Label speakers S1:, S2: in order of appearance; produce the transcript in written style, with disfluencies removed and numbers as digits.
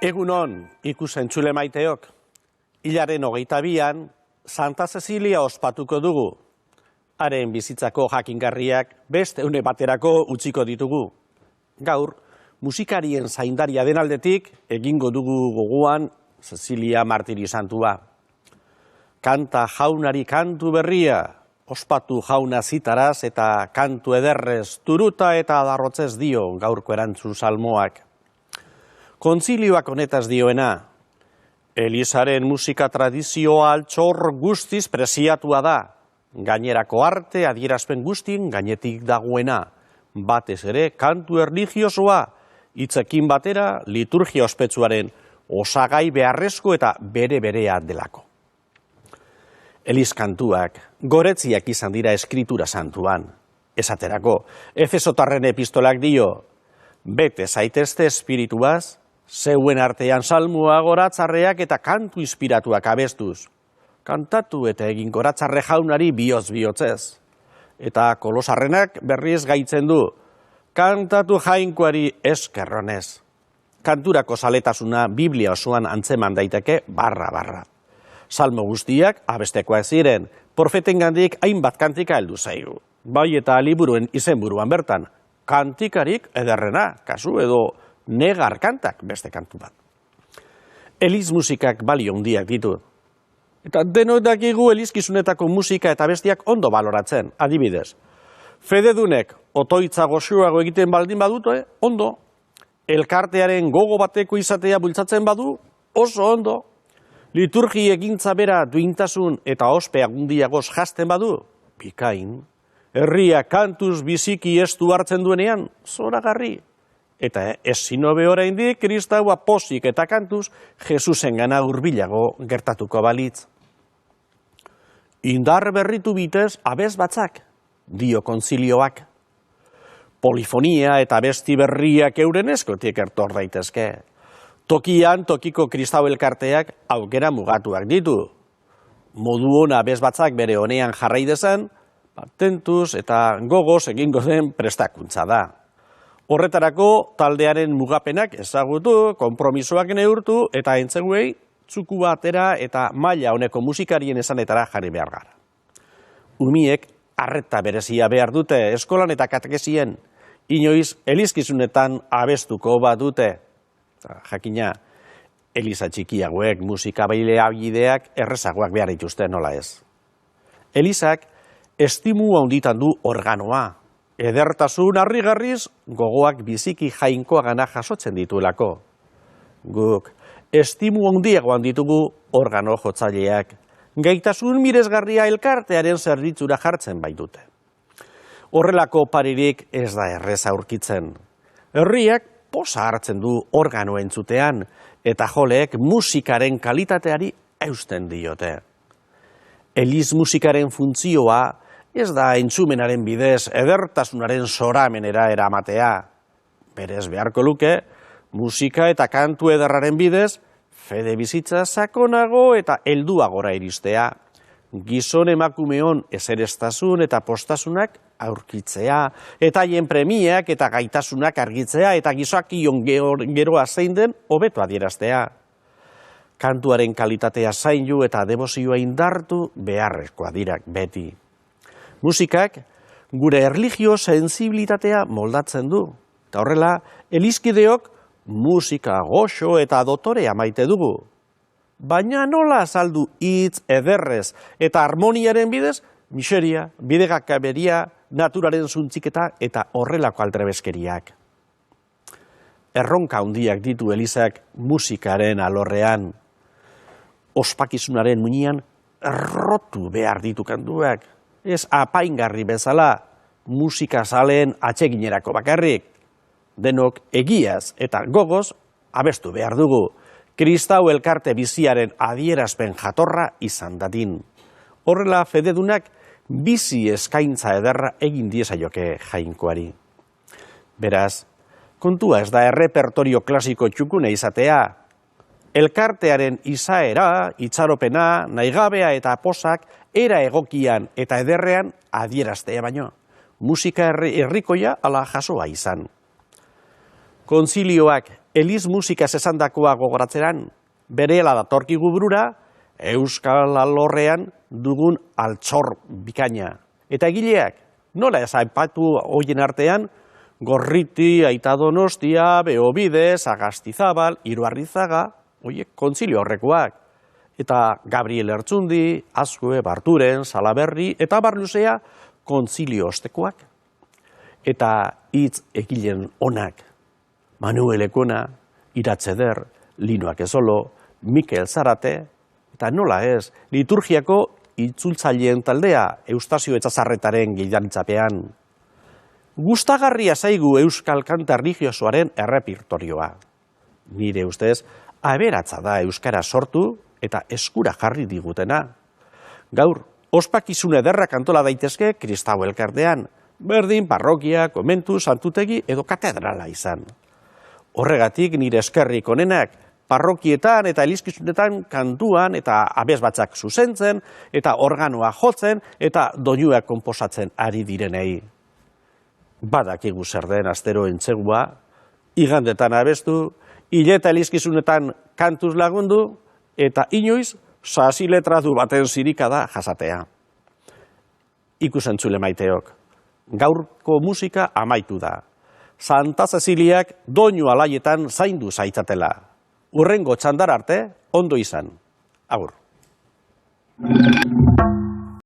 S1: Egunon, ikusentzule maiteok, hilaren 22an, Santa Cecilia ospatuko dugu. Haren bizitzako jakingarriak beste une baterako utziko ditugu. Gaur, musikarien zaindaria den aldetik, egingo dugu gogoan Cecilia martiri santua. Kanta jaunari kantu berria, ospatu jauna zitaraz eta kantu ederrez, turuta eta adarrotzez dio gaurko erantzun salmoak. Kontzilioak honetaz dioena, Elizaren musika tradizioa altxor guztiz preziatua da, gainerako arte adierazpen guztien gainetik dagoena, batez ere kantu erlijiosoa, hitzekin batera liturgia ospetsuaren osagai beharrezko eta bere-berea delako. Eliz kantuak goretziak izan dira eskritura santuan. Esaterako, Efesotarren epistolak dio, bete zaitezte espirituaz, zeuen artean salmua goratzarreak eta kantu inspiratuak abestuz. Kantatu eta egin goratzarre jaunari bihotz-bihotzez. Eta Kolosarrenak berriz gaitzen du, kantatu jainkoari eskerronez. Kanturako zaletasuna Biblia osoan antzeman daiteke barra-barra. Salmo guztiak abestekoak ziren, profetengandik hainbat kantika heldu zaigu. Bai eta liburuen izenburuan bertan, kantikarik ederrena, kasu edo negar kantak beste kantu bat. Eliz musikak balio handiak ditu. Eta denok dakigu elizkizunetako musika eta bestiak ondo baloratzen, adibidez. Fededunek otoitza goxoago egiten baldin badute, ondo. Elkartearen gogo bateko izatea bultzatzen badu, oso ondo. Liturgi egintza bera duintasun eta ospe agundiagoz jasten badu, bikain. Herria kantuz biziki estu hartzen duenean, zoragarri. Eta ez zinobe oraindik kristaua pozik eta kantuz Jesusen gana hurbilago gertatuko balitz. Indar berritu bitez abez batzak, dio kontzilioak. Polifonia eta besti berriak euren eskotik ertor daitezke. Tokian tokiko kristau elkarteak aukera mugatuak ditu. Modu hona abez batzak bere honean jarrai dezan, tentuz eta gogoz egingo den prestakuntza da. Horretarako taldearen mugapenak ezagutu, konpromisoak neurtu eta entzeguei txuku batera eta maila honeko musikarien esanetara jarri behar gara. Umiek arreta berezia behar dute eskolan eta katekesien, inoiz elizkizunetan abestuko bat dute. Jakina, eliza txikiagoek musika baileabideak errezagoak behar dituzte nola ez. Elizak estimu handitan du organoa. Edertasun harrigarriz gogoak biziki jainkoa gana jasotzen dituelako. Guk, estimu handiagoan ditugu organo jotzaileak, gaitasun miresgarria elkartearen zerbitzura jartzen baitute. Horrelako paririk ez da errez aurkitzen. Herriak posa hartzen du organo entzutean, eta joleek musikaren kalitateari eusten diote. Eliz musikaren funtzioa ez da entzumenaren bidez edertasunaren zoramenera eramatea. Berez beharko luke, musika eta kantu ederraren bidez, fede bizitza sakonago eta helduagora iristea. Gizon emakumeon eserestasun eta postasunak aurkitzea, eta haien premiak eta gaitasunak argitzea, eta gizakion geroa zein den hobeto adieraztea. Kantuaren kalitatea zaindu eta debozioa indartu beharrezkoa dira beti. Musikak gure erlijio sensibilitatea moldatzen du. Eta horrela, elizkideok musika goxo eta dotorea maite dugu. Baina nola azaldu hitz ederrez eta harmoniaren bidez, miseria, bidegakaberia, naturaren zuntziketa eta horrelako aldrebeskeriak. Erronka handiak ditu elizak musikaren alorrean. Ospakizunaren muinean errotu behar ditu kantuak. Ez apaingarri bezala, musika zaleen atseginerako bakarrik. Denok egiaz eta gogoz abestu behar dugu. Kristau elkarte biziaren adierazpen jatorra izan dadin. Horrela fededunak bizi eskaintza ederra egin diezaioke jainkoari. Beraz, kontua ez da errepertorio klasiko txukune izatea. Elkartearen izaera, itxaropena, nahigabea eta posak era egokian eta ederrean adieraztea baino. Musika herrikoia ala jasoa izan. Kontzilioak eliz musikaz esandakoa gogoratzeran, berehala datorkigu burura, euskal alorrean dugun altxor bikaina. Eta egileak, nola ez aipatu hoien artean, Gorriti, Aita Donostia, Beobide, Sagastizabal, Iruarrizaga, horiek kontzilio horrekoak. Eta Gabriel Ertzundi, Azkue, Barturen, Salaberri, eta Barluzea kontzilio ostekoak. Eta hitz egilen onak, Manuel Ekona, Iratzeder, Linoak Ezolo, Mikel Zarate, eta nola ez, liturgiako itzultzaileen taldea Eustazio Etxazarretaren gidaritzapean. Gustagarria zaigu euskal kanta erlijiosoaren errepertorioa. Nire ustez, aberatza da euskara sortu eta eskura jarri digutena. Gaur, ospakizun ederrak antola daitezke kristau elkartean, berdin, parrokia, komentu, santutegi edo katedrala izan. Horregatik nire eskerrik onenak, parrokietan eta elizkizunetan kantuan eta abesbatzak zuzentzen, eta organoa jotzen, eta doinuak konposatzen ari direnei. Badakigu zer den astero entzegua, igandetan abestu, hileta elizkizunetan kantuz lagundu, eta inoiz, sasi letratu baten zirikada jasatea. Ikusentzule maiteok, gaurko musika amaitu da. Santa Ceciliak doinu alaietan zaindu zaitzatela. Urrengo txandar arte, ondo izan. Agur.